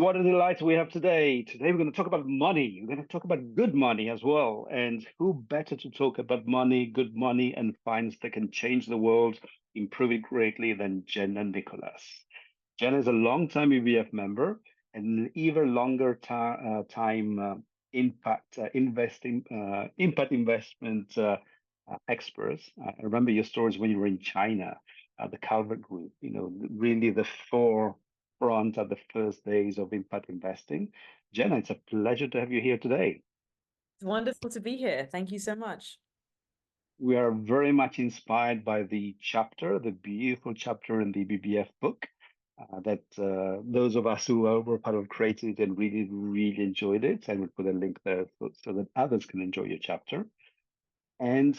What a delight we have today. Today we're going to talk about money. We're going to talk about good money as well. And who better to talk about money, good money, and finance that can change the world, improve it greatly than Jenna Nicholas. Jenna is a long-time EBF member and an even longer time impact investing impact investment expert. I remember your stories when you were in China, the Calvert Group. Really the forefront at the first days of impact investing. Jenna, it's a pleasure to have you here today. It's wonderful to be here. Thank you so much. We are very much inspired by the beautiful chapter in the BBF book that those of us who were part of created and really, really enjoyed it. And we'll put a link there so that others can enjoy your chapter. And,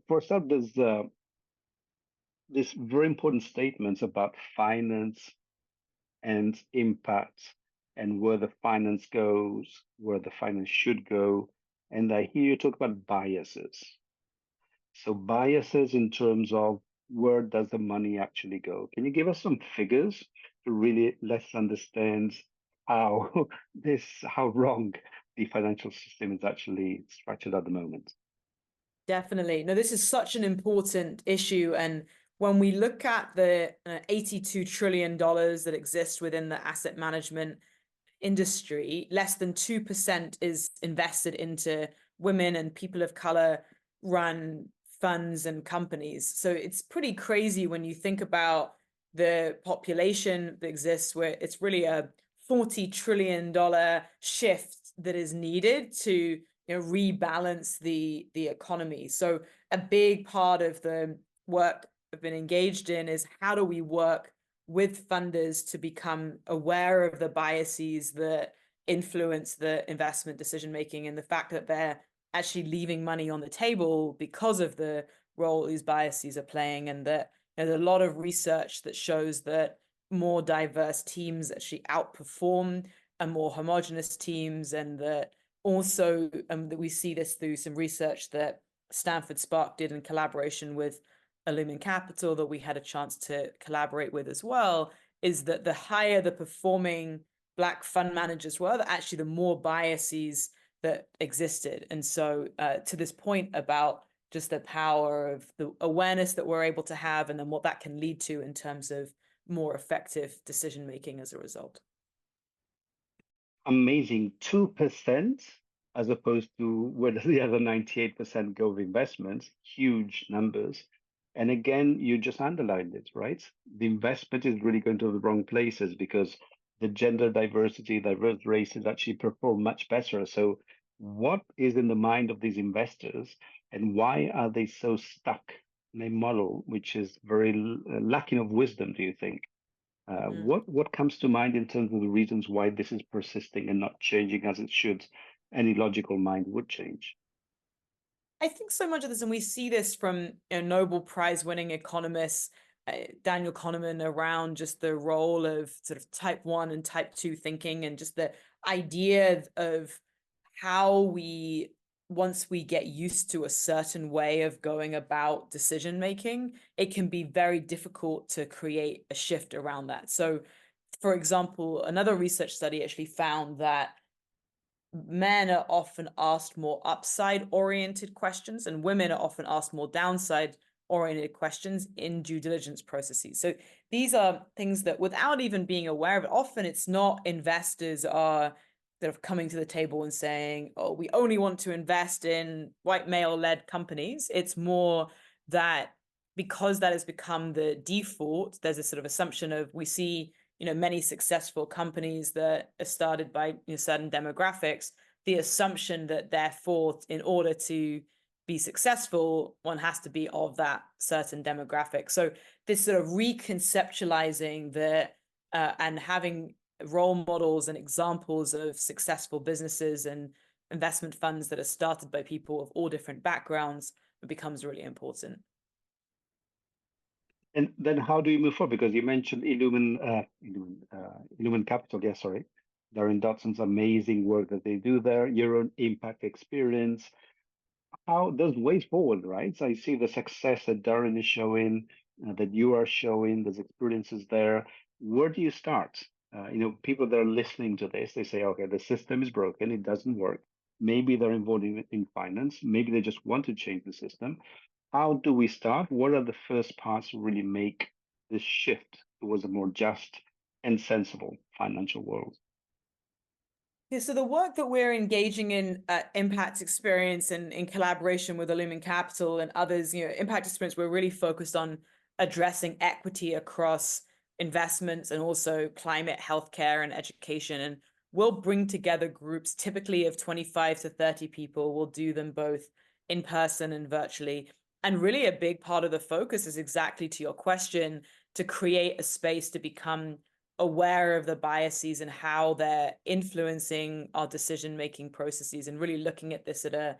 for a start, there's this very important statements about finance and impact and where the finance goes, where the finance should go. And I hear you talk about biases. So biases in terms of where does the money actually go? Can you give us some figures to really let us understand how how wrong the financial system is actually structured at the moment? Definitely. No, this is such an important issue. And when we look at the $82 trillion that exist within the asset management industry, less than 2% is invested into women and people of color run funds and companies. So it's pretty crazy when you think about the population that exists, where it's really a $40 trillion shift that is needed to rebalance the economy. So a big part of the work I've been engaged in is how do we work with funders to become aware of the biases that influence the investment decision making and the fact that they're actually leaving money on the table because of the role these biases are playing, and that there's a lot of research that shows that more diverse teams actually outperform and more homogenous teams, and that also that we see this through some research that Stanford Spark did in collaboration with Illumin Capital that we had a chance to collaborate with as well, is that the higher the performing Black fund managers were, that actually the more biases that existed. And so to this point about just the power of the awareness that we're able to have, and then what that can lead to in terms of more effective decision making as a result. Amazing. 2% as opposed to where the other 98% go of investments, huge numbers. And again, you just underlined it, right? The investment is really going to the wrong places because the gender diversity, diverse races actually perform much better. So what is in the mind of these investors and why are they so stuck in a model which is very lacking of wisdom, do you think? What comes to mind in terms of the reasons why this is persisting and not changing as it should? Any logical mind would change. I think so much of this, and we see this from Nobel Prize winning economists, Daniel Kahneman, around just the role of sort of type 1 and type 2 thinking, and just the idea of how we, once we get used to a certain way of going about decision making, it can be very difficult to create a shift around that. So, for example, another research study actually found that men are often asked more upside oriented questions and women are often asked more downside oriented questions in due diligence processes. So these are things that, without even being aware of it, often it's not investors are that are coming to the table and saying, oh, we only want to invest in white male-led companies. It's more that because that has become the default, there's a sort of assumption of, we see many successful companies that are started by certain demographics, the assumption that therefore, in order to be successful, one has to be of that certain demographic. So this sort of reconceptualizing the and having role models and examples of successful businesses and investment funds that are started by people of all different backgrounds becomes really important. And then how do you move forward? Because you mentioned Illumin Capital, yes, sorry. Darren Dodson's amazing work that they do there, your own impact experience. How there's ways forward, right? So I see the success that Darren is showing, that you are showing, there's experiences there. Where do you start? People that are listening to this, they say, okay, the system is broken, it doesn't work. Maybe they're involved in finance, maybe they just want to change the system. How do we start? What are the first parts to really make this shift towards a more just and sensible financial world? Yeah, so the work that we're engaging in at Impact Experience and in collaboration with Illumin Capital and others, Impact Experience, we're really focused on addressing equity across investments and also climate, healthcare, and education. And we'll bring together groups typically of 25 to 30 people. We'll do them both in person and virtually. And really a big part of the focus is exactly to your question, to create a space to become aware of the biases and how they're influencing our decision-making processes, and really looking at this at a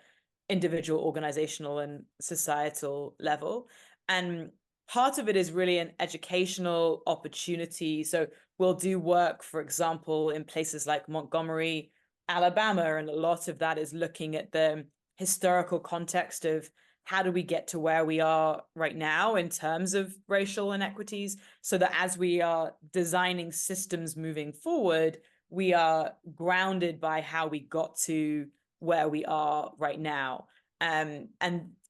individual, organizational, and societal level. And part of it is really an educational opportunity. So we'll do work, for example, in places like Montgomery, Alabama, and a lot of that is looking at the historical context of how do we get to where we are right now in terms of racial inequities, so that as we are designing systems moving forward, we are grounded by how we got to where we are right now. And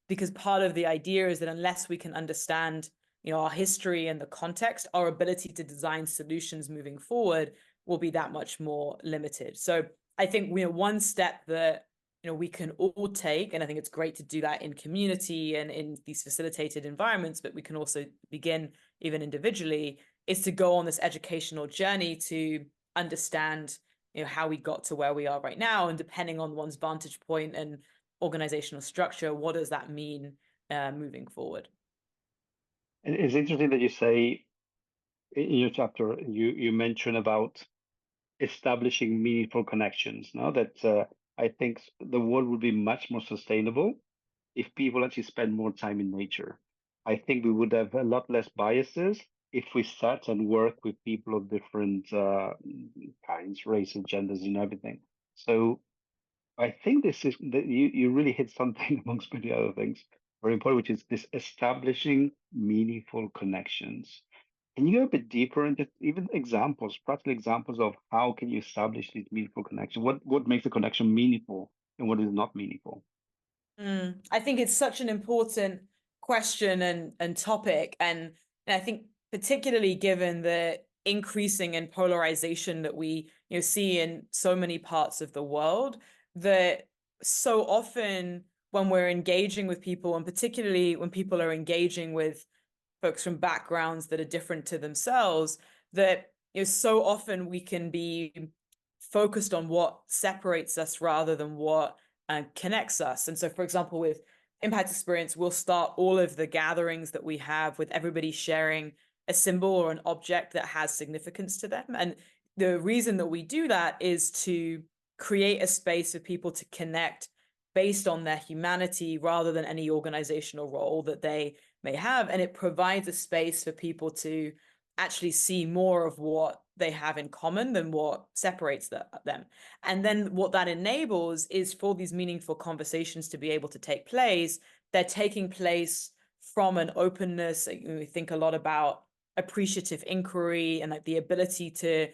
because part of the idea is that unless we can understand, our history and the context, our ability to design solutions moving forward will be that much more limited. So I think one step that we can all take, and I think it's great to do that in community and in these facilitated environments, but we can also begin even individually, is to go on this educational journey to understand how we got to where we are right now, and depending on one's vantage point and organizational structure, what does that mean moving forward? And it's interesting that you say in your chapter, you mention about establishing meaningful connections. Now that I think the world would be much more sustainable if people actually spend more time in nature. I think we would have a lot less biases if we sat and work with people of different kinds, races, genders, and everything. So I think this is that you really hit something amongst many other things very important, which is this establishing meaningful connections. Can you go a bit deeper into even examples, practical examples of how can you establish these meaningful connections? What makes a connection meaningful and what is not meaningful? I think it's such an important question and topic. And I think particularly given the increasing in polarization that we see in so many parts of the world, that so often when we're engaging with people, and particularly when people are engaging with folks from backgrounds that are different to themselves, that so often we can be focused on what separates us rather than what connects us. And so, for example, with Impact Experience, we'll start all of the gatherings that we have with everybody sharing a symbol or an object that has significance to them. And the reason that we do that is to create a space for people to connect based on their humanity rather than any organizational role that they may have. And it provides a space for people to actually see more of what they have in common than what separates them. And then what that enables is for these meaningful conversations to be able to take place. They're taking place from an openness. We think a lot about appreciative inquiry and like the ability to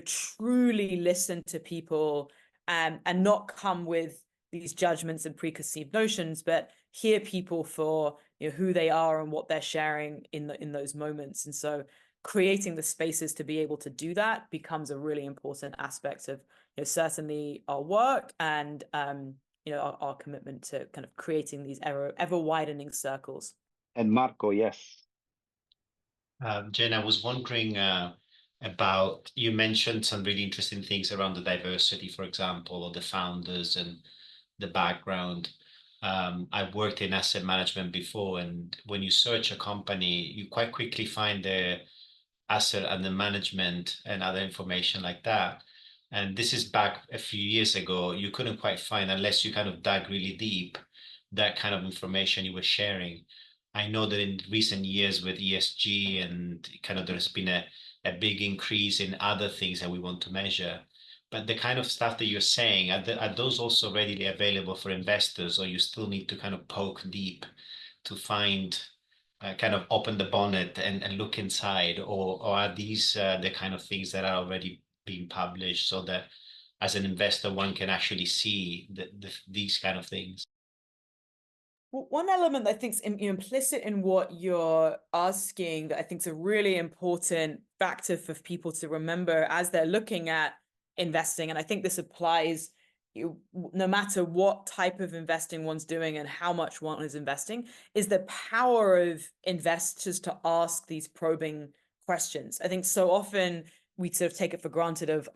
truly listen to people, and not come with these judgments and preconceived notions, but hear people for who they are and what they're sharing in those moments. And so creating the spaces to be able to do that becomes a really important aspect of certainly our work and our commitment to kind of creating these ever widening circles. And Marco, yes. Jen, I was wondering about, you mentioned some really interesting things around the diversity, for example, or the founders and the background. I've worked in asset management before, and when you search a company, you quite quickly find the asset and the management and other information like that. And this is back a few years ago. You couldn't quite find, unless you kind of dug really deep, that kind of information you were sharing. I know that in recent years with ESG and kind of there's been a big increase in other things that we want to measure. But the kind of stuff that you're saying, are those also readily available for investors, or you still need to kind of poke deep to find kind of open the bonnet and look inside, or are these the kind of things that are already being published so that as an investor one can actually see these kind of things? Well, one element that I think is implicit in what you're asking that I think is a really important factor for people to remember as they're looking at investing, and I think this applies no matter what type of investing one's doing and how much one is investing, is the power of investors to ask these probing questions. I think so often we sort of take it for granted of,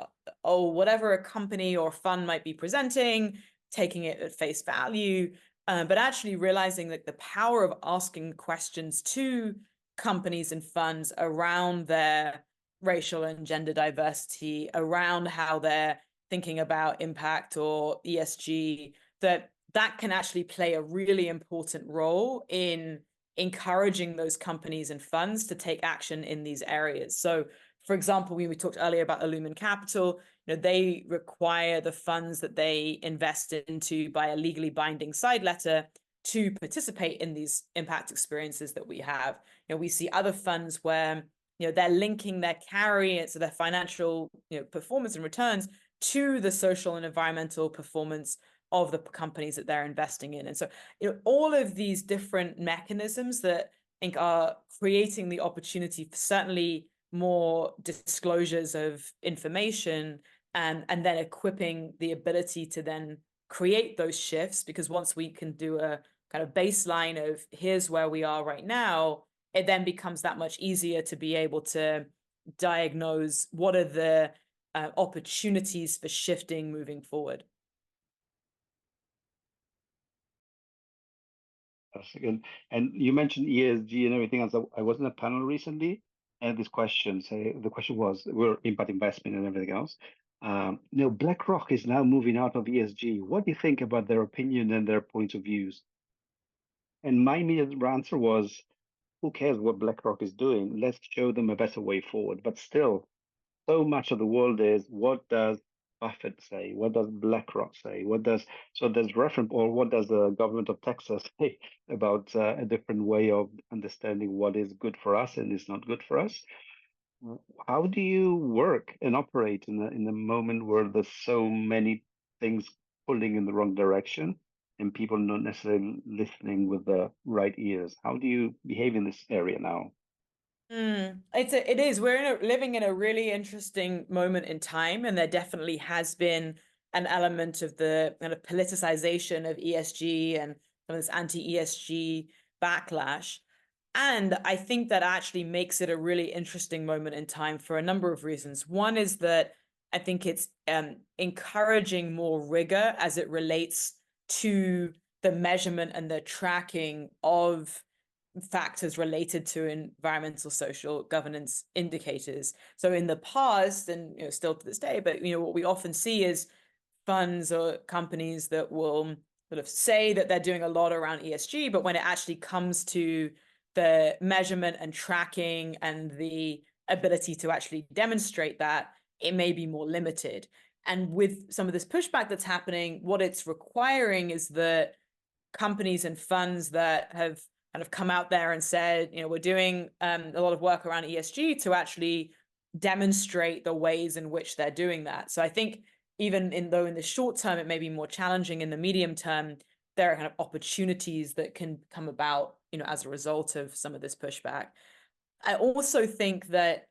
oh, whatever a company or fund might be presenting, taking it at face value. But actually realizing that the power of asking questions to companies and funds around their racial and gender diversity, around how they're thinking about impact or ESG, that can actually play a really important role in encouraging those companies and funds to take action in these areas. So, for example, we talked earlier about Illumin Capital. They require the funds that they invest into by a legally binding side letter to participate in these impact experiences that we have. We see other funds where they're linking their carry, so their financial performance and returns, to the social and environmental performance of the companies that they're investing in. And so all of these different mechanisms that I think are creating the opportunity for certainly more disclosures of information, and then equipping the ability to then create those shifts, because once we can do a kind of baseline of here's where we are right now, it then becomes that much easier to be able to diagnose what are the opportunities for shifting moving forward. And you mentioned ESG and everything else. I was in a panel recently, and this question, the question was, we're impact investment and everything else. BlackRock is now moving out of ESG. What do you think about their opinion and their point of views? And my immediate answer was, who cares what BlackRock is doing? Let's show them a better way forward. But still, so much of the world is, what does Buffett say? What does BlackRock say? So there's reference, or what does the government of Texas say about a different way of understanding what is good for us and is not good for us? How do you work and operate in a moment where there's so many things pulling in the wrong direction and people not necessarily listening with the right ears? How do you behave in this area now? It is. We're living in a really interesting moment in time, and there definitely has been an element of the kind of politicization of ESG and some of this anti-ESG backlash. And I think that actually makes it a really interesting moment in time for a number of reasons. One is that I think it's encouraging more rigor as it relates to the measurement and the tracking of factors related to environmental, social governance indicators. So in the past, and still to this day, but what we often see is funds or companies that will sort of say that they're doing a lot around ESG, but when it actually comes to the measurement and tracking and the ability to actually demonstrate that, it may be more limited. And with some of this pushback that's happening, what it's requiring is that companies and funds that have kind of come out there and said, we're doing a lot of work around ESG, to actually demonstrate the ways in which they're doing that. So I think even though in the short term it may be more challenging, in the medium term there are kind of opportunities that can come about as a result of some of this pushback. I also think that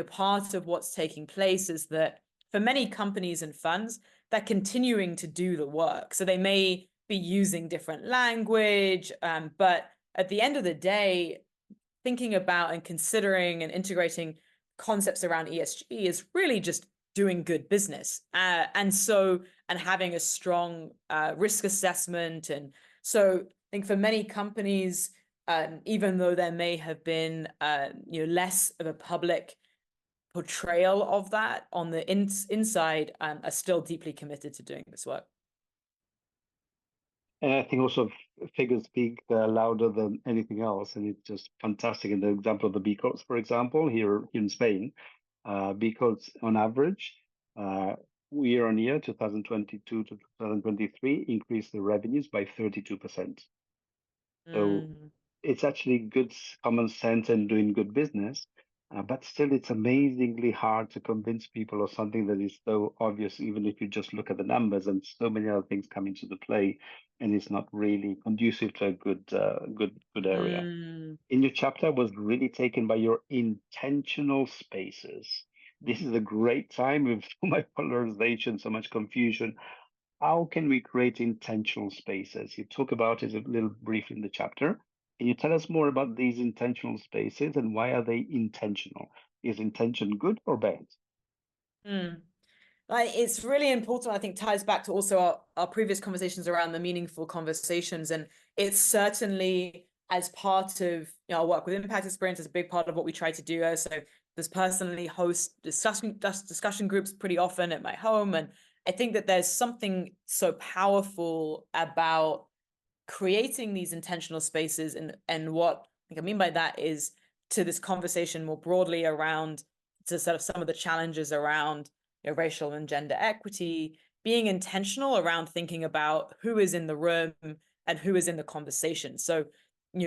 part of what's taking place is that for many companies and funds, they're continuing to do the work. So they may be using different language, but at the end of the day, thinking about and considering and integrating concepts around ESG is really just doing good business. And having a strong risk assessment. And so I think for many companies, even though there may have been less of a public portrayal of that on the inside, are still deeply committed to doing this work. And I think also figures speak louder than anything else, and it's just fantastic. In the example of the B Corps, for example, here in Spain, B Corps on average, year on year, 2022 to 2023, increased the revenues by 32%. So it's actually good common sense and doing good business. But still, it's amazingly hard to convince people of something that is so obvious, even if you just look at the numbers and so many other things come into the play, and it's not really conducive to a good area. Mm, In your chapter, I was really taken by your intentional spaces. This is a great time with so much polarization, so much confusion. How can we create intentional spaces? You talk about it a little brief in the chapter. Can you tell us more about these intentional spaces and why are they intentional? Is intention good or bad? mm. It's really important, I think, ties back to also our previous conversations around the meaningful conversations. And it's certainly as part of our work with impact experience is a big part of what we try to do. So there's personally host discussion groups pretty often at my home. And I think that there's something so powerful about creating these intentional spaces. And what I think I mean by that is to this conversation more broadly around to sort of some of the challenges around racial and gender equity, being intentional around thinking about who is in the room and who is in the conversation. So,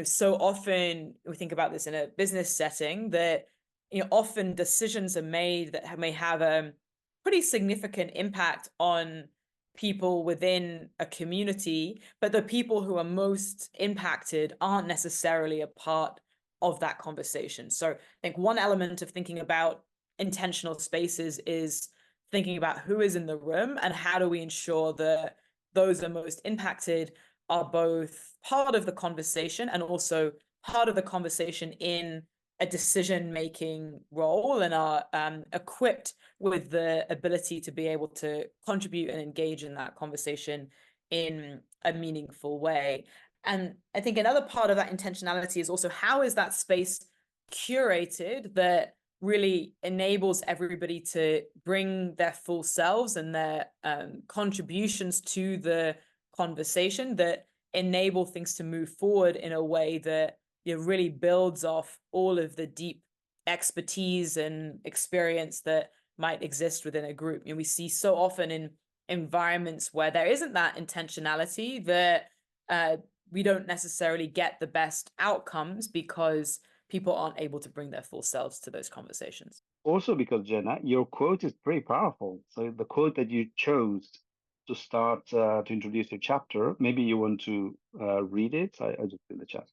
so often we think about this in a business setting that, often decisions are made that may have a pretty significant impact on people within a community, but the people who are most impacted aren't necessarily a part of that conversation. So I think one element of thinking about intentional spaces is thinking about who is in the room and how do we ensure that those are most impacted are both part of the conversation and also part of the conversation in a decision-making role and are equipped with the ability to be able to contribute and engage in that conversation in a meaningful way. And I think another part of that intentionality is also how is that space curated that really enables everybody to bring their full selves and their contributions to the conversation that enable things to move forward in a way that really builds off all of the deep expertise and experience that might exist within a group. We see so often in environments where there isn't that intentionality that we don't necessarily get the best outcomes because people aren't able to bring their full selves to those conversations. Also, because Jenna, your quote is pretty powerful. So the quote that you chose to start to introduce your chapter, maybe you want to read it. I just in the chat.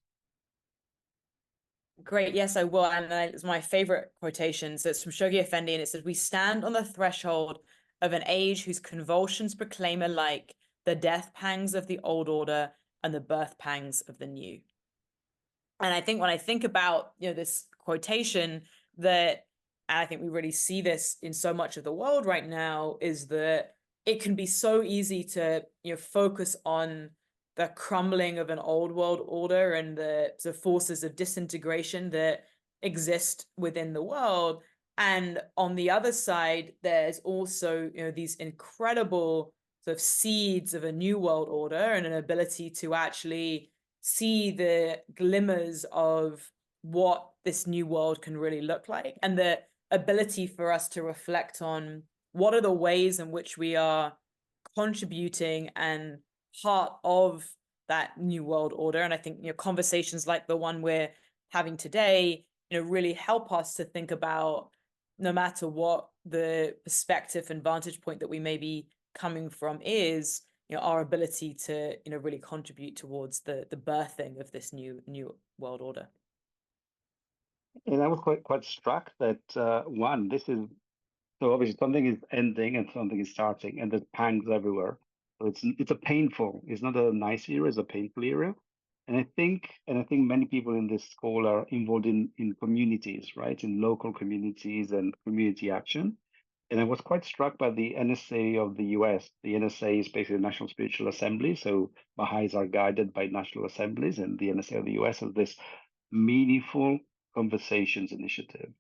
Great. Yes, I will. And it's my favorite quotation. So it's from Shoghi Effendi, and it says, "We stand on the threshold of an age whose convulsions proclaim alike the death pangs of the old order and the birth pangs of the new." And I think when I think about, this quotation that, and I think we really see this in so much of the world right now, is that it can be so easy to, focus on the crumbling of an old world order and the forces of disintegration that exist within the world. And on the other side, there's also, these incredible sort of seeds of a new world order and an ability to actually see the glimmers of what this new world can really look like and the ability for us to reflect on what are the ways in which we are contributing and part of that new world order. And I think, conversations like the one we're having today, really help us to think about, no matter what the perspective and vantage point that we may be coming from is, our ability to, really contribute towards the birthing of this new world order. And I was quite struck that one, this is so obviously something is ending and something is starting, and there's pangs everywhere. So it's a painful. It's not a nice era. It's a painful era. And I think many people in this call are involved in communities, right? In local communities and community action. And I was quite struck by the NSA of the US. The NSA is basically the National Spiritual Assembly. So Baha'is are guided by national assemblies, and the NSA of the US has this meaningful conversations initiative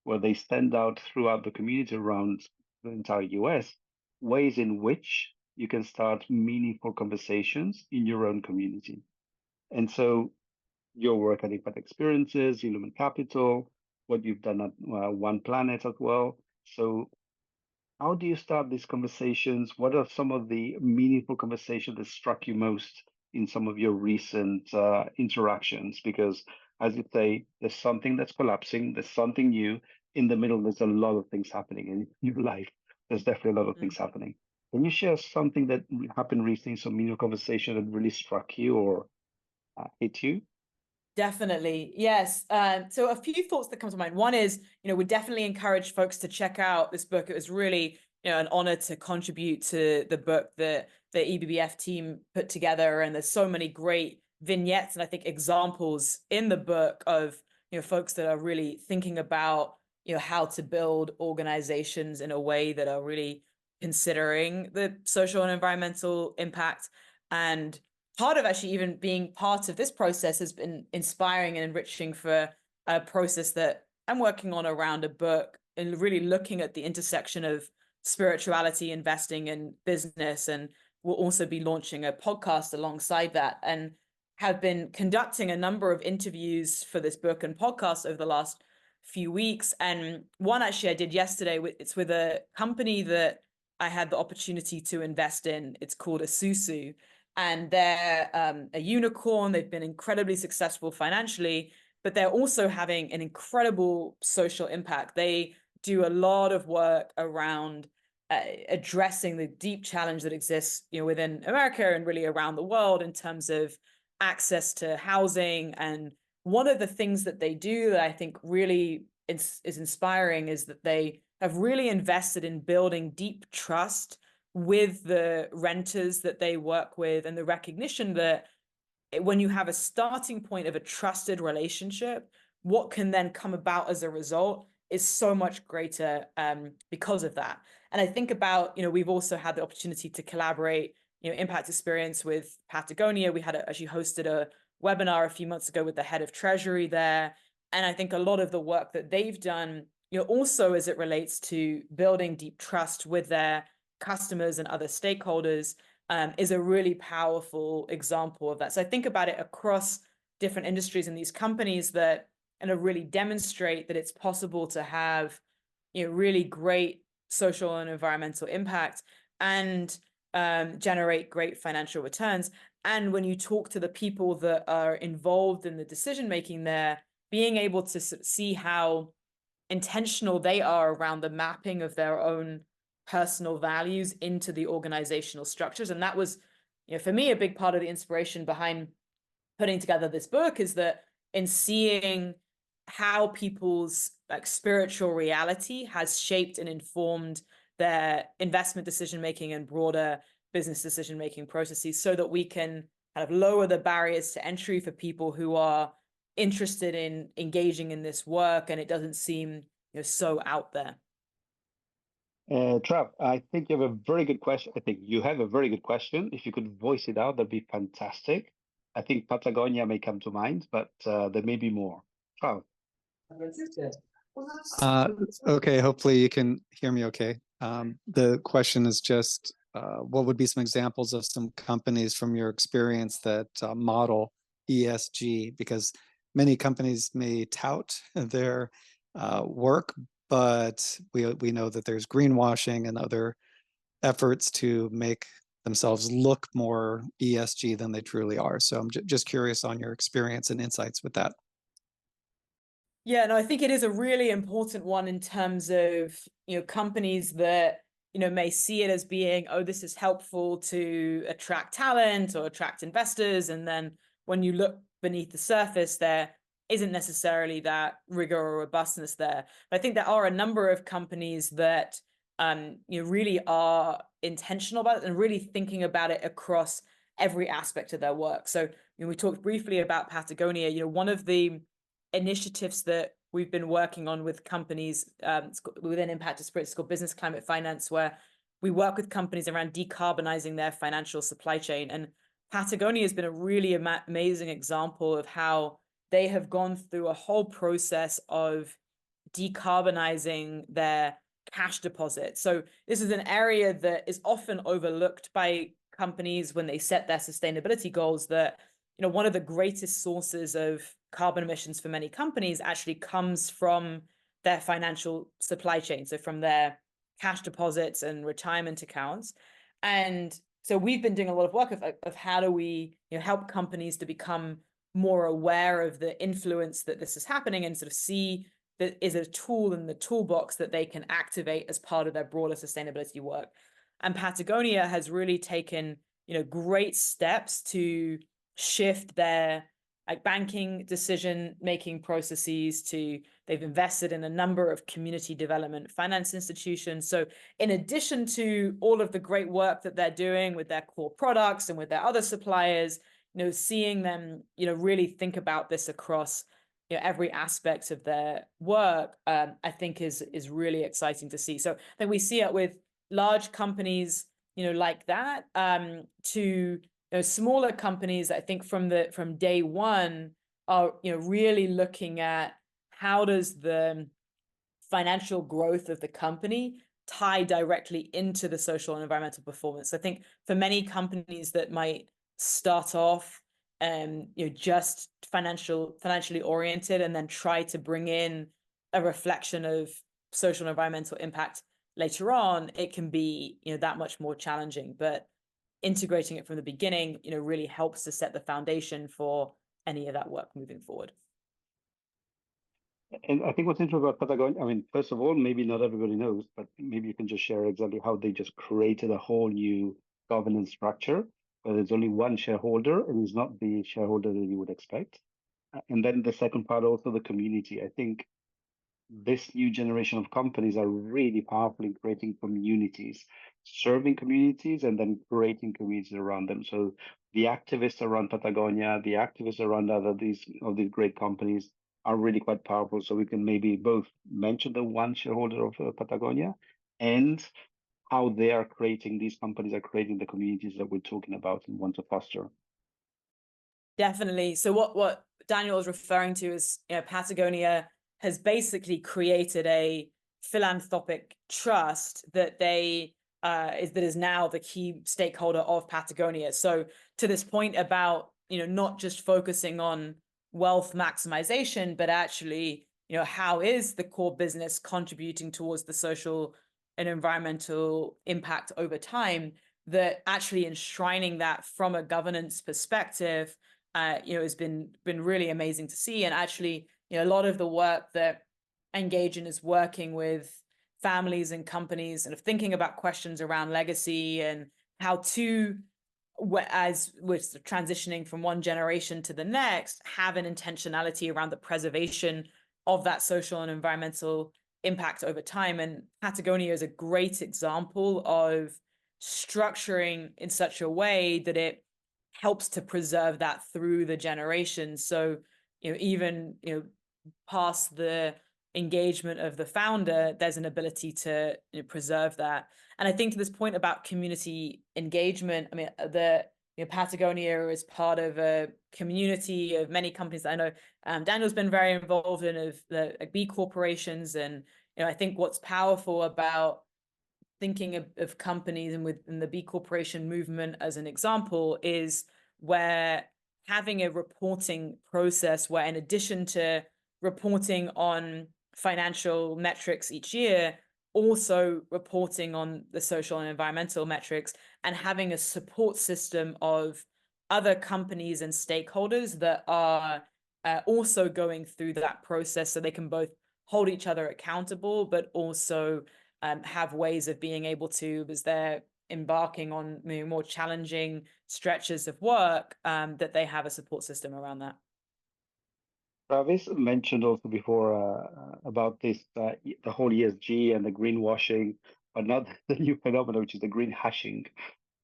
where they send out throughout the community around the entire US ways in which you can start meaningful conversations in your own community. And so your work at Impact Experiences, Human Capital, what you've done at One Planet as well. So how do you start these conversations? What are some of the meaningful conversations that struck you most in some of your recent interactions? Because, as you say, there's something that's collapsing, there's something new. In the middle, there's a lot of things happening in your life. There's definitely a lot of things happening. Can you share something that happened recently, some in your conversation that really struck you or hit you? Definitely. Yes. So a few thoughts that come to mind. One is, we definitely encourage folks to check out this book. It was really, an honor to contribute to the book that the ebbf team put together. And there's so many great vignettes and I think examples in the book of, folks that are really thinking about, how to build organizations in a way that are really considering the social and environmental impact. And part of actually even being part of this process has been inspiring and enriching for a process that I'm working on around a book and really looking at the intersection of spirituality, investing, and business. And we'll also be launching a podcast alongside that and have been conducting a number of interviews for this book and podcast over the last few weeks. And one actually I did yesterday, it's with a company that I had the opportunity to invest in. It's called Isuzu. And they're a unicorn. They've been incredibly successful financially, but they're also having an incredible social impact. They do a lot of work around addressing the deep challenge that exists, within America and really around the world in terms of access to housing. And one of the things that they do that I think really is inspiring is that they have really invested in building deep trust with the renters that they work with, and the recognition that when you have a starting point of a trusted relationship, what can then come about as a result is so much greater because of that. And I think about, we've also had the opportunity to collaborate, impact experience with Patagonia. We had actually hosted a webinar a few months ago with the head of treasury there. And I think a lot of the work that they've done, also as it relates to building deep trust with their customers and other stakeholders is a really powerful example of that. So I think about it across different industries and these companies that really demonstrate that it's possible to have really great social and environmental impact and generate great financial returns. And when you talk to the people that are involved in the decision making there, being able to see how intentional they are around the mapping of their own personal values into the organizational structures. And that was, for me, a big part of the inspiration behind putting together this book, is that in seeing how people's spiritual reality has shaped and informed their investment decision making and broader business decision making processes, so that we can kind of lower the barriers to entry for people who are interested in engaging in this work and it doesn't seem so out there. Trav, I think you have a very good question. I think you have a very good question. If you could voice it out, that'd be fantastic. I think Patagonia may come to mind, but there may be more. Trav. Okay, hopefully you can hear me okay. The question is just, what would be some examples of some companies from your experience that model ESG? Because many companies may tout their work, but we know that there's greenwashing and other efforts to make themselves look more ESG than they truly are. So I'm just curious on your experience and insights with that. Yeah, no, I think it is a really important one in terms of, companies that, may see it as being, oh, this is helpful to attract talent or attract investors. And then when you look beneath the surface, there isn't necessarily that rigor or robustness there. But I think there are a number of companies that, really are intentional about it and really thinking about it across every aspect of their work. So, we talked briefly about Patagonia. One of the initiatives that we've been working on with companies within Impact Esprit, it's called Business Climate Finance, where we work with companies around decarbonizing their financial supply chain. And Patagonia has been a really amazing example of how they have gone through a whole process of decarbonizing their cash deposits. So this is an area that is often overlooked by companies when they set their sustainability goals, that one of the greatest sources of carbon emissions for many companies actually comes from their financial supply chain, so from their cash deposits and retirement accounts. And so we've been doing a lot of work of how do we, help companies to become more aware of the influence that this is happening and sort of see that is a tool in the toolbox that they can activate as part of their broader sustainability work. And Patagonia has really taken, great steps to shift their banking decision-making processes to, they've invested in a number of community development finance institutions. So in addition to all of the great work that they're doing with their core products and with their other suppliers, seeing them, really think about this across every aspect of their work, I think is really exciting to see. So I think we see it with large companies, like that, to smaller companies. I think from day one are really looking at how does the financial growth of the company tie directly into the social and environmental performance. I think for many companies that might start off just financially oriented and then try to bring in a reflection of social and environmental impact later on, it can be that much more challenging. But integrating it from the beginning really helps to set the foundation for any of that work moving forward. And I think what's interesting about Patagonia, I mean, first of all, maybe not everybody knows, but maybe you can just share exactly how they just created a whole new governance structure where there's only one shareholder and it's not the shareholder that you would expect. And then the second part, also the community. I think this new generation of companies are really powerful in creating communities, serving communities, and then creating communities around them. So the activists around Patagonia, the activists around these great companies are really quite powerful. So we can maybe both mention the one shareholder of Patagonia and how they are creating, these companies are creating the communities that we're talking about and want to foster. Definitely. So what Daniel was referring to is, Patagonia has basically created a philanthropic trust that is now the key stakeholder of Patagonia. So to this point about, not just focusing on wealth maximization, but actually, how is the core business contributing towards the social and environmental impact over time, that actually enshrining that from a governance perspective, has been really amazing to see. And actually, a lot of the work that Engaging is working with families and companies and thinking about questions around legacy and how to, as we're transitioning from one generation to the next, have an intentionality around the preservation of that social and environmental impact over time. And Patagonia is a great example of structuring in such a way that it helps to preserve that through the generations. So, even, past the engagement of the founder, there's an ability to preserve that. And I think to this point about community engagement, I mean, Patagonia is part of a community of many companies that I know Daniel's been very involved in, of the B corporations. And, I think what's powerful about thinking of companies and within the B corporation movement as an example is where having a reporting process where, in addition to reporting on financial metrics each year, also reporting on the social and environmental metrics, and having a support system of other companies and stakeholders that are also going through that process, so they can both hold each other accountable, but also have ways of being able to, as they're embarking on more challenging stretches of work, that they have a support system around that. Travis mentioned also before about this, the whole ESG and the greenwashing, but not the new phenomenon, which is the green hashing,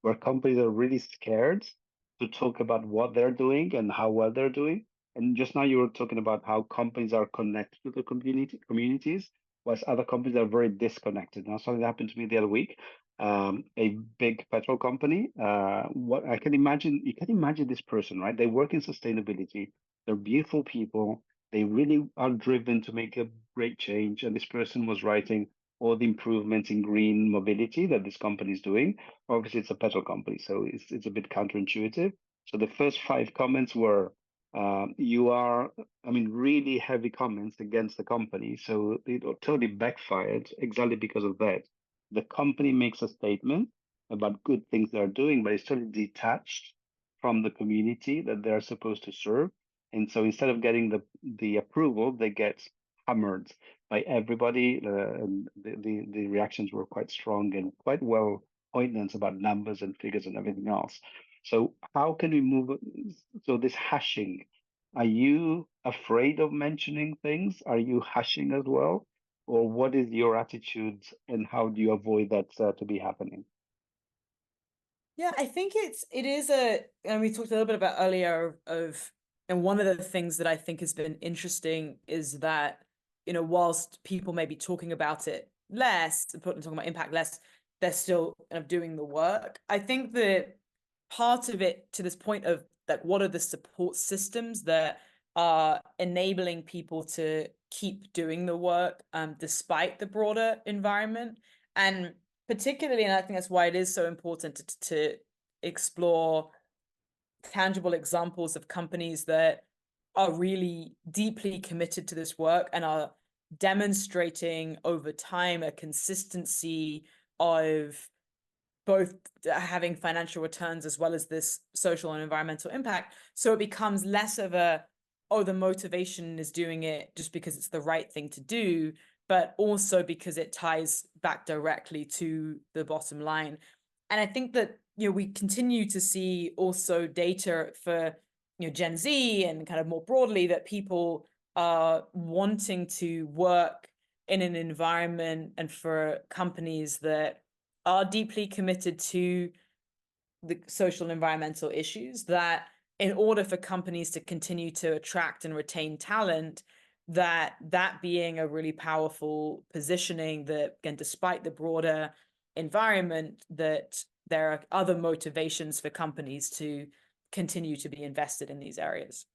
where companies are really scared to talk about what they're doing and how well they're doing. And just now you were talking about how companies are connected to the communities, whilst other companies are very disconnected. Now, something happened to me the other week. A big petrol company. What I can imagine, you can imagine this person, right? They work in sustainability. They're beautiful people. They really are driven to make a great change. And this person was writing all the improvements in green mobility that this company is doing. Obviously, it's a petrol company, so it's a bit counterintuitive. So the first 5 comments were, really heavy comments against the company. So it totally backfired exactly because of that. The company makes a statement, about good things they're doing, but it's totally detached from the community that they're supposed to serve. And so instead of getting the approval, they get hammered by everybody. And the reactions were quite strong and quite well poignant about numbers and figures and everything else. So how can we move? So this hashing, are you afraid of mentioning things? Are you hashing as well? Or what is your attitude and how do you avoid that to be happening? Yeah, I think it is and we talked a little bit about earlier and one of the things that I think has been interesting is that, whilst people may be talking about it less, talking about impact less, they're still kind of doing the work. I think that part of it to this point of like, what are the support systems that are enabling people to keep doing the work despite the broader environment? And particularly, and I think that's why it is so important to explore tangible examples of companies that are really deeply committed to this work and are demonstrating over time a consistency of both having financial returns as well as this social and environmental impact. So it becomes less of the motivation is doing it just because it's the right thing to do, but also because it ties back directly to the bottom line. And I think that, we continue to see also data for, Gen Z and kind of more broadly that people are wanting to work in an environment and for companies that are deeply committed to the social and environmental issues, that in order for companies to continue to attract and retain talent, that being a really powerful positioning that, again, despite the broader environment, that there are other motivations for companies to continue to be invested in these areas.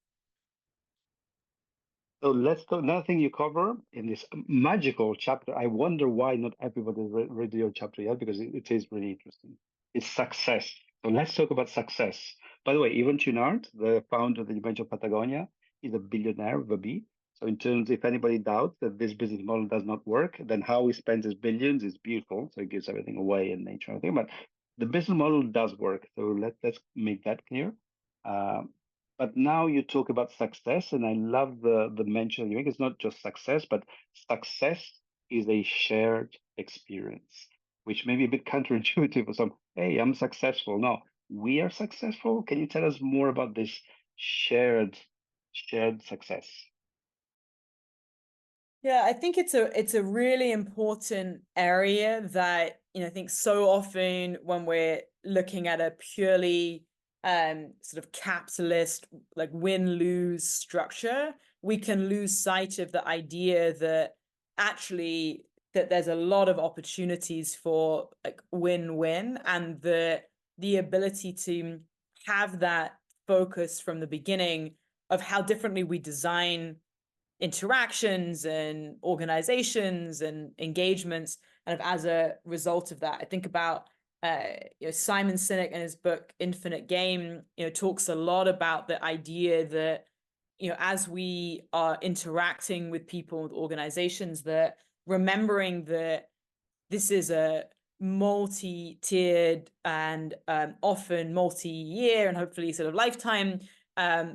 So let's go. Another thing you cover in this magical chapter. I wonder why not everybody read your chapter yet, because it is really interesting. It's success. So let's talk about success. By the way, Yvon Chouinard, the founder of the University of Patagonia, is a billionaire with a B. So in terms, if anybody doubts that this business model does not work, then how he spends his billions is beautiful. So he gives everything away in nature, I think. But the business model does work. So let's make that clear. But now you talk about success, and I love the mention you make. It's not just success, but success is a shared experience, which may be a bit counterintuitive for some. Hey, I'm successful. No, we are successful. Can you tell us more about this shared success? Yeah, I think it's a really important area that, I think so often when we're looking at a purely sort of capitalist, like win-lose structure, we can lose sight of the idea that actually that there's a lot of opportunities for like win-win, and the ability to have that focus from the beginning of how differently we design interactions and organizations and engagements, and as a result of that, I think about Simon Sinek in his book Infinite Game, talks a lot about the idea that, as we are interacting with people, with organizations, that remembering that this is a multi-tiered and often multi-year and hopefully sort of lifetime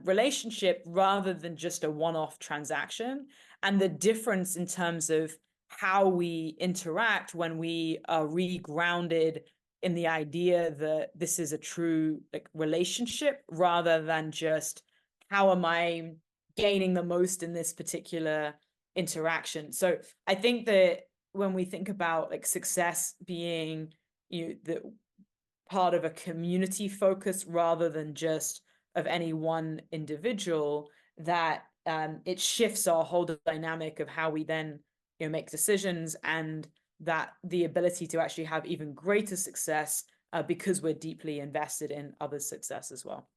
relationship rather than just a one-off transaction. And the difference in terms of how we interact when we are re-grounded in the idea that this is a true like relationship rather than just how am I gaining the most in this particular interaction. So I think that when we think about like success being the part of a community focus rather than just of any one individual, that it shifts our whole dynamic of how we then make decisions, and that the ability to actually have even greater success because we're deeply invested in others' success as well.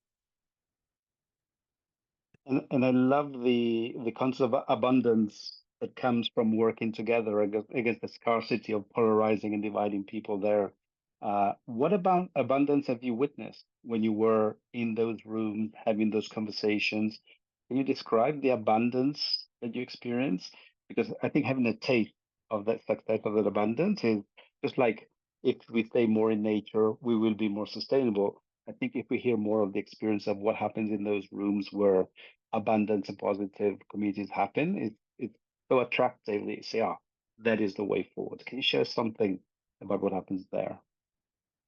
And I love the concept of abundance that comes from working together against the scarcity of polarizing and dividing people there. What about abundance have you witnessed when you were in those rooms having those conversations? Can you describe the abundance that you experienced? Because I think having a taste of that success, of that abundance, is just like if we stay more in nature, we will be more sustainable. I think if we hear more of the experience of what happens in those rooms where abundance and positive communities happen, it's so attractive. They say, ah, that is the way forward. Can you share something about what happens there?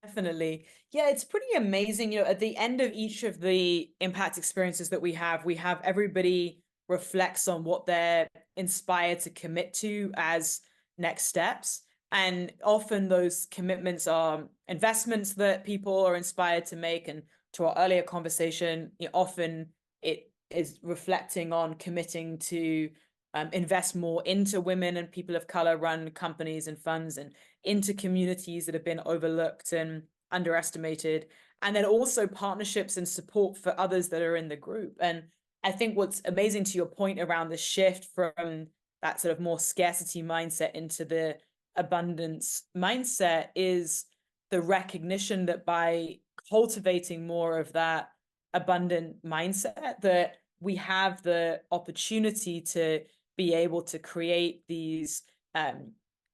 Definitely. Yeah, it's pretty amazing. You know, at the end of each of the impact experiences that we have everybody reflects on what they're inspired to commit to as next steps. And often those commitments are investments that people are inspired to make. And to our earlier conversation, you know, often it is reflecting on committing to invest more into women and people of color run companies and funds, and into communities that have been overlooked and underestimated, and then also partnerships and support for others that are in the group. And I think what's amazing, to your point around the shift from that sort of more scarcity mindset into the abundance mindset, is the recognition that by cultivating more of that abundant mindset, that we have the opportunity to be able to create these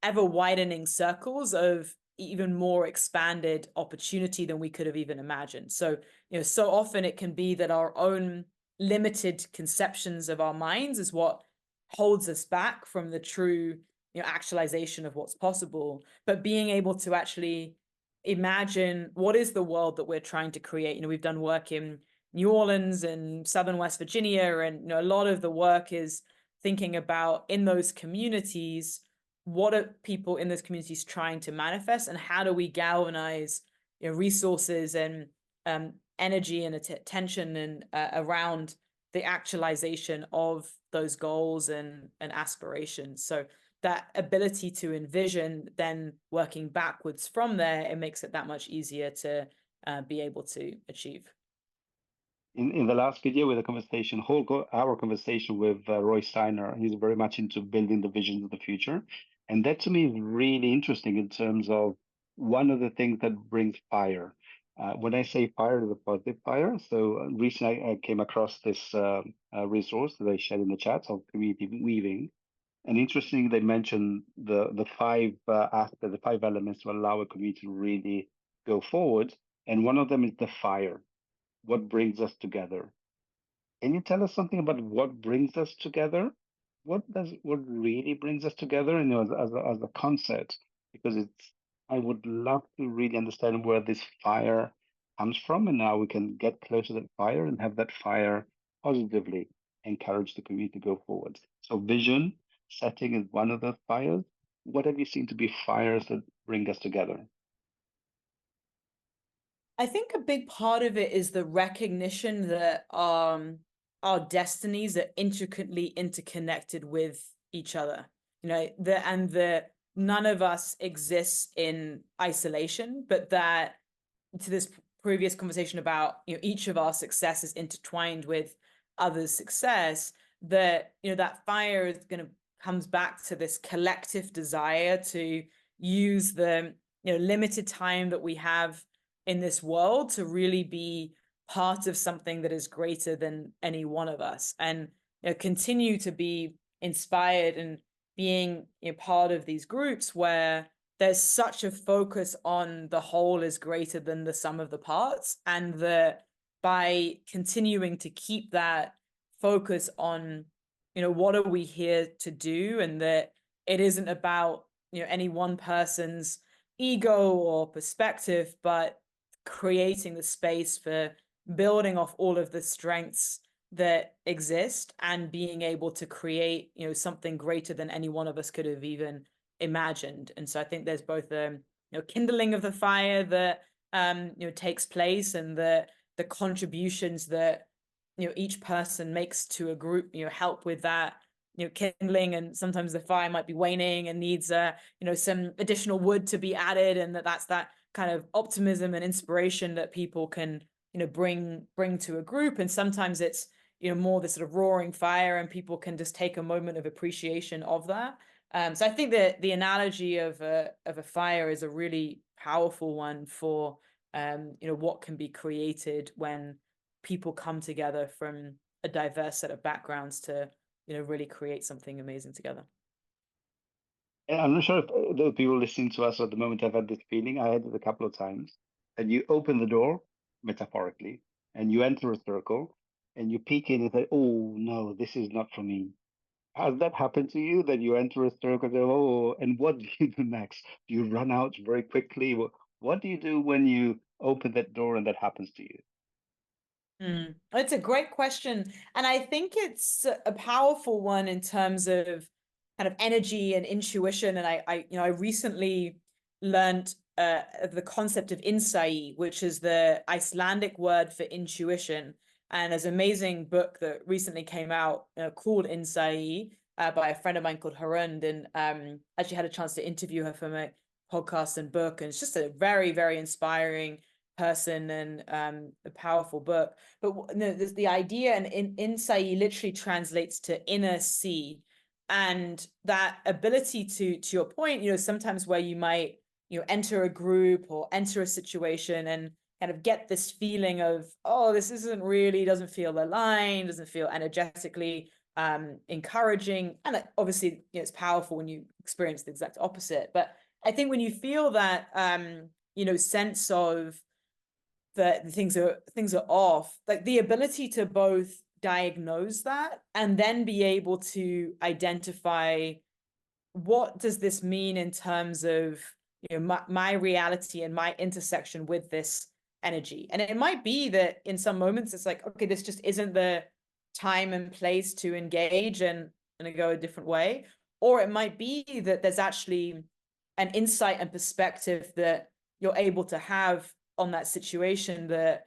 ever widening circles of even more expanded opportunity than we could have even imagined. So, you know, so often it can be that our own limited conceptions of our minds is what holds us back from the true, you know, actualization of what's possible. But being able to actually imagine what is the world that we're trying to create. You know, we've done work in New Orleans and Southern West Virginia, and, you know, a lot of the work is thinking about, in those communities, what are people in those communities trying to manifest, and how do we galvanize, you know, resources and energy and attention and around the actualization of those goals and aspirations. So that ability to envision, then working backwards from there, it makes it that much easier to be able to achieve. In the last video with the conversation, our conversation with Roy Steiner, he's very much into building the visions of the future. And that to me is really interesting in terms of one of the things that brings fire. When I say fire, it's a positive fire. So recently I came across this resource that I shared in the chat of community weaving. And interesting, they mentioned the five aspects, the five elements to allow a community to really go forward. And one of them is the fire. What brings us together? Can you tell us something about what brings us together? What really brings us together, you know, as a concept? Because I would love to really understand where this fire comes from, and now we can get close to that fire and have that fire positively encourage the community to go forward. So vision setting is one of those fires. What have you seen to be fires that bring us together? I think a big part of it is the recognition that our destinies are intricately interconnected with each other. You know, that none of us exists in isolation, but that, to this previous conversation about, you know, each of our success is intertwined with others' success, that, you know, that fire is going to comes back to this collective desire to use the, you know, limited time that we have in this world to really be part of something that is greater than any one of us, and, you know, continue to be inspired and being, you know, part of these groups where there's such a focus on the whole is greater than the sum of the parts, and that by continuing to keep that focus on, you know, what are we here to do, and that it isn't about, you know, any one person's ego or perspective, but creating the space for building off all of the strengths that exist and being able to create, you know, something greater than any one of us could have even imagined. And so I think there's both you know, kindling of the fire that you know, takes place, and the contributions that, you know, each person makes to a group, you know, help with that, you know, kindling. And sometimes the fire might be waning and needs you know, some additional wood to be added, and that's that kind of optimism and inspiration that people can, you know, bring to a group. And sometimes it's, you know, more the sort of roaring fire, and people can just take a moment of appreciation of that. So I think that the analogy of a fire is a really powerful one for you know, what can be created when people come together from a diverse set of backgrounds to, you know, really create something amazing together. And I'm not sure if the people listening to us at the moment have had this feeling. I had it a couple of times. And you open the door, metaphorically, and you enter a circle, and you peek in and say, "Oh no, this is not for me." Has that happened to you? That you enter a circle, and say, "Oh," and what do you do next? Do you run out very quickly? What do you do when you open that door and that happens to you? It's a great question. And I think it's a powerful one in terms of kind of energy and intuition. And I recently learned the concept of insight, which is the Icelandic word for intuition. And there's an amazing book that recently came out called Insight by a friend of mine called Harund. And actually had a chance to interview her for my podcast and book. And it's just a very, very inspiring person and a powerful book. But no, the idea and insight literally translates to inner sea, and that ability to your point, sometimes where you might enter a group or enter a situation and kind of get this feeling of, oh, this doesn't feel aligned, doesn't feel energetically encouraging, and obviously it's powerful when you experience the exact opposite. But I think when you feel that sense of that things are off, like the ability to both diagnose that and then be able to identify what does this mean in terms of my reality and my intersection with this energy. And it might be that in some moments it's like, okay, this just isn't the time and place to engage and go a different way. Or it might be that there's actually an insight and perspective that you're able to have on that situation that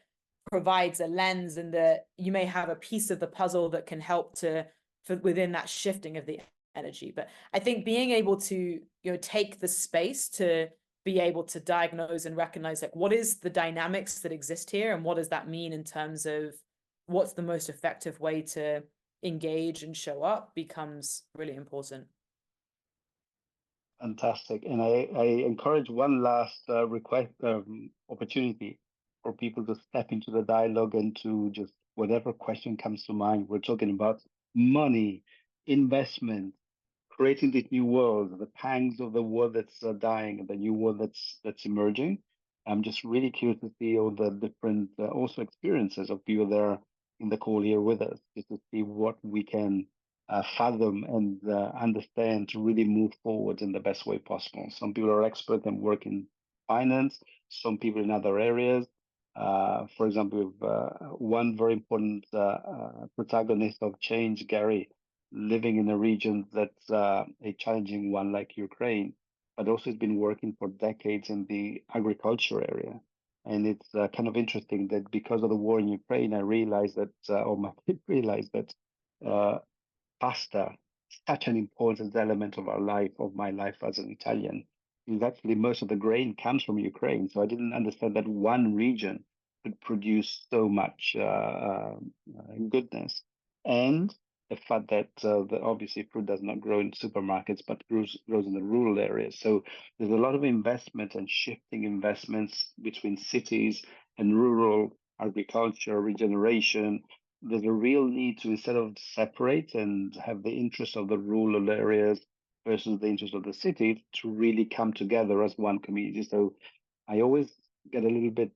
provides a lens, and that you may have a piece of the puzzle that can help for within that shifting of the energy. But I think being able to take the space to be able to diagnose and recognize, like, what is the dynamics that exist here, and what does that mean in terms of what's the most effective way to engage and show up, becomes really important. Fantastic. And I encourage one last request opportunity for people to step into the dialogue and to just whatever question comes to mind. We're talking about money, investment, creating this new world, the pangs of the world that's dying, and the new world that's emerging. I'm just really curious to see all the different also experiences of people there in the call here with us, just to see what we can fathom and understand to really move forward in the best way possible. Some people are expert and work in finance, some people in other areas. For example, one very important protagonist of change, Gary, living in a region that's a challenging one like Ukraine, but also has been working for decades in the agriculture area. And it's kind of interesting that because of the war in Ukraine, I realized that, or my kid realized that pasta, such an important element of our life, of my life as an Italian, is actually most of the grain comes from Ukraine. So I didn't understand that one region could produce so much goodness. And the fact that obviously fruit does not grow in supermarkets, but grows in the rural areas. So there's a lot of investment and shifting investments between cities and rural agriculture, regeneration. There's a real need to, instead of separate and have the interest of the rural areas versus the interest of the city, to really come together as one community. So I always get a little bit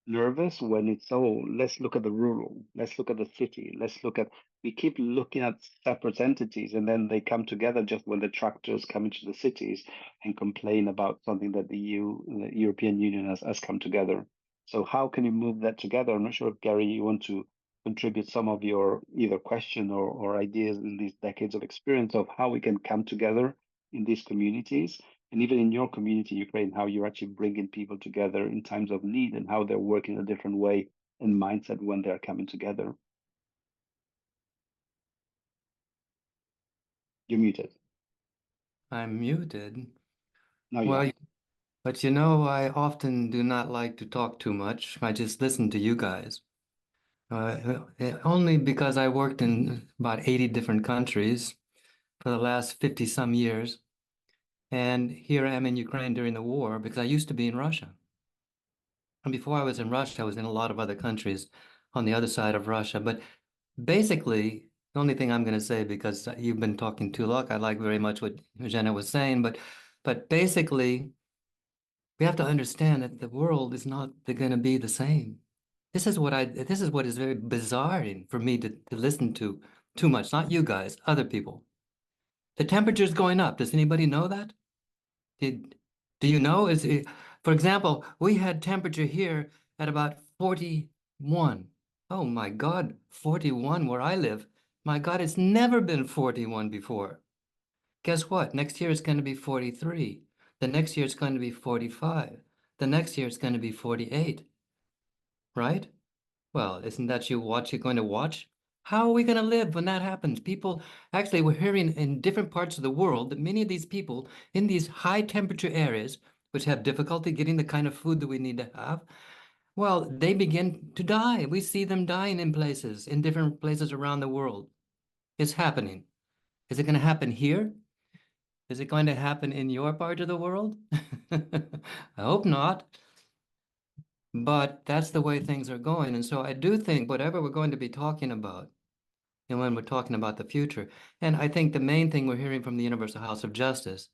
nervous when it's, oh, let's look at the rural, let's look at the city, we keep looking at separate entities, and then they come together just when the tractors come into the cities and complain about something that the European Union has come together. So how can you move that together? I'm not sure if, Gary, you want to contribute some of your either question or ideas in these decades of experience of how we can come together in these communities, and even in your community, Ukraine, how you're actually bringing people together in times of need and how they're working a different way and mindset when they're coming together. You're muted. I'm muted. Now you Well, are. but I often do not like to talk too much. I just listen to you guys. Only because I worked in about 80 different countries for the last 50 some years. And here I am in Ukraine during the war because I used to be in Russia. And before I was in Russia, I was in a lot of other countries on the other side of Russia. But basically, The only thing I'm going to say, because you've been talking too long, I like very much what Jenna was saying, but basically, we have to understand that the world is not going to be the same. This is what is very bizarre for me to listen to too much. Not you guys, other people. The temperature's going up. Does anybody know that? Do you know? For example, we had temperature here at about 41. Oh my God, 41 where I live. My God, it's never been 41 before. Guess what? Next year it's going to be 43. The next year it's going to be 45. The next year it's going to be 48. Right? Well, isn't that you're going to watch? How are we going to live when that happens? People, actually, we're hearing in different parts of the world that many of these people in these high temperature areas, which have difficulty getting the kind of food that we need to have, well, they begin to die. We see them dying in different places around the world. It's happening. Is it going to happen here? Is it going to happen in your part of the world? I hope not. But that's the way things are going. And so I do think whatever we're going to be talking about, and when we're talking about the future, and I think the main thing we're hearing from the Universal House of Justice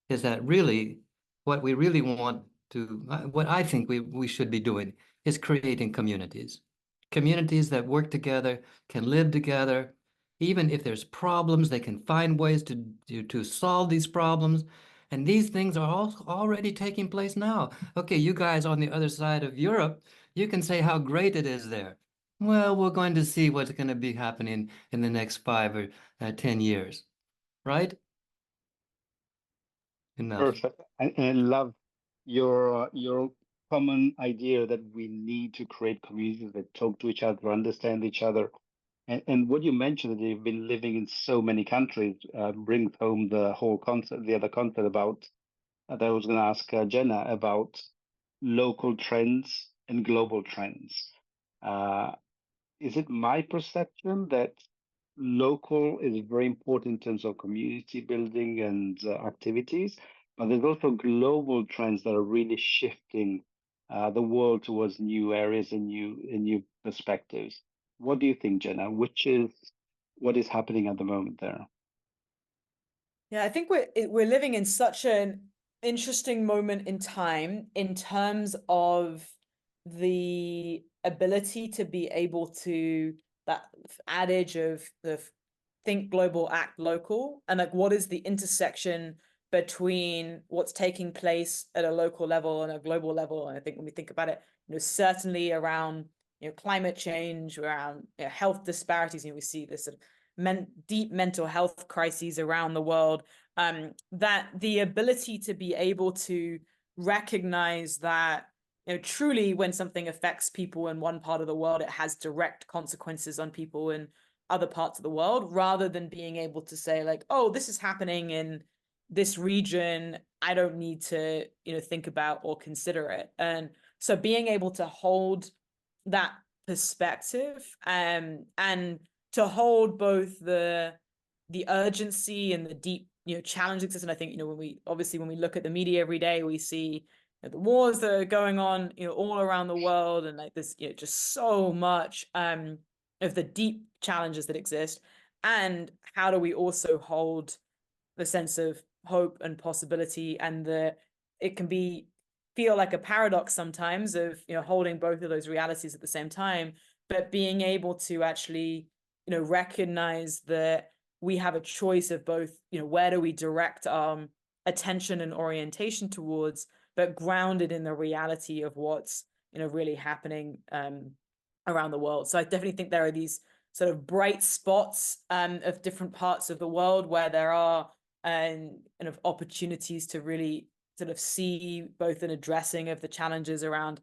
is that really what we really want to, what I think we should be doing is creating communities. Communities that work together, can live together. Even if there's problems, they can find ways to solve these problems. And these things are all already taking place now. Okay, you guys on the other side of Europe, you can say how great it is there. Well, we're going to see what's going to be happening in the next 5 or 10 years, right? Enough. Perfect. And I love your common idea that we need to create communities that talk to each other, understand each other. And what you mentioned that you've been living in so many countries brings home the whole concept, the other concept about that I was going to ask Jenna about local trends and global trends. Uh, is it my perception that local is very important in terms of community building and activities, but there's also global trends that are really shifting the world towards new areas and new perspectives. What do you think, Jenna? What is happening at the moment there? Yeah, I think we're living in such an interesting moment in time in terms of the ability to be able to, that adage of the think global, act local, and like what is the intersection between what's taking place at a local level and a global level. And I think when we think about it, certainly around climate change, around health disparities, we see this sort of deep mental health crises around the world, that the ability to be able to recognize that truly when something affects people in one part of the world, it has direct consequences on people in other parts of the world, rather than being able to say like, oh, this is happening in this region, I don't need to think about or consider it. And so being able to hold that perspective, and to hold both the urgency and the deep challenge exists. And I think when we look at the media every day, we see the wars that are going on all around the world, and like this just so much of the deep challenges that exist. And how do we also hold the sense of hope and possibility, and it can feel like a paradox sometimes of holding both of those realities at the same time, but being able to actually recognize that we have a choice of both where do we direct our attention and orientation towards, but grounded in the reality of what's really happening around the world. So I definitely think there are these sort of bright spots of different parts of the world where there are kind of opportunities to really sort of see both an addressing of the challenges around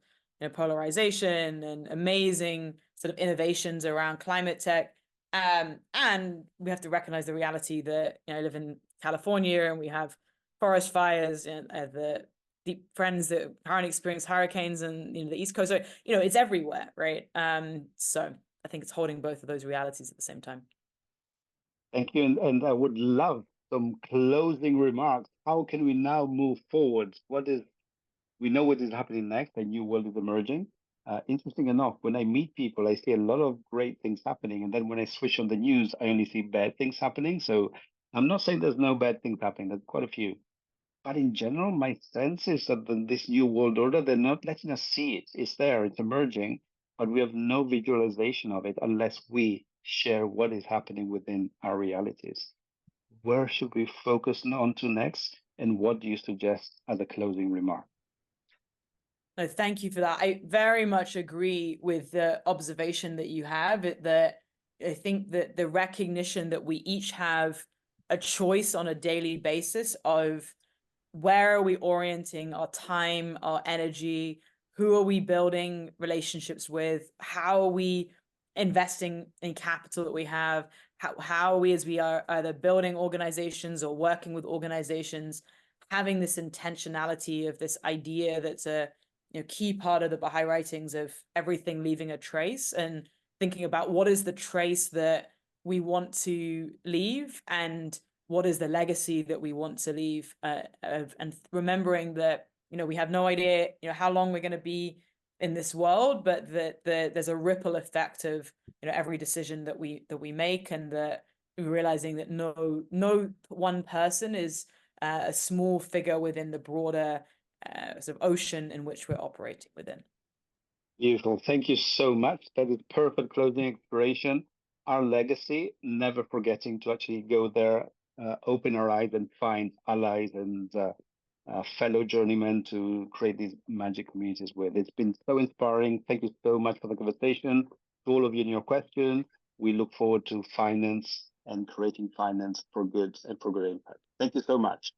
polarization and amazing sort of innovations around climate tech. And we have to recognize the reality that I live in California, and we have forest fires and the deep friends that currently experience hurricanes and the East Coast. So it's everywhere, right? So I think it's holding both of those realities at the same time. Thank you, and I would love some closing remarks. How can we now move forward? We know what is happening next, a new world is emerging. interesting enough, when I meet people, I see a lot of great things happening. And then when I switch on the news, I only see bad things happening. So I'm not saying there's no bad things happening, there's quite a few. But in general, my sense is that this new world order, they're not letting us see it. It's there, it's emerging, but we have no visualization of it unless we share what is happening within our realities. Where should we focus on to next? And what do you suggest as a closing remark? No, thank you for that. I very much agree with the observation that you have, that I think that the recognition that we each have a choice on a daily basis of where are we orienting our time, our energy, who are we building relationships with, how are we investing in capital that we have, how are we, as we are either building organizations or working with organizations, having this intentionality of this idea that's a key part of the Baha'i writings of everything leaving a trace, and thinking about what is the trace that we want to leave and what is the legacy that we want to leave, and remembering that we have no idea how long we're going to be in this world, but that there's a ripple effect of every decision that we make, and that we're realizing that no one person is a small figure within the broader sort of ocean in which we're operating within. Beautiful. Thank you so much. That is perfect closing inspiration. Our legacy, never forgetting to actually go there, open our eyes and find allies and fellow journeymen to create these magic communities with. It's been so inspiring. Thank you so much for the conversation. To all of you and your questions, we look forward to finance and creating finance for good and for good impact. Thank you so much.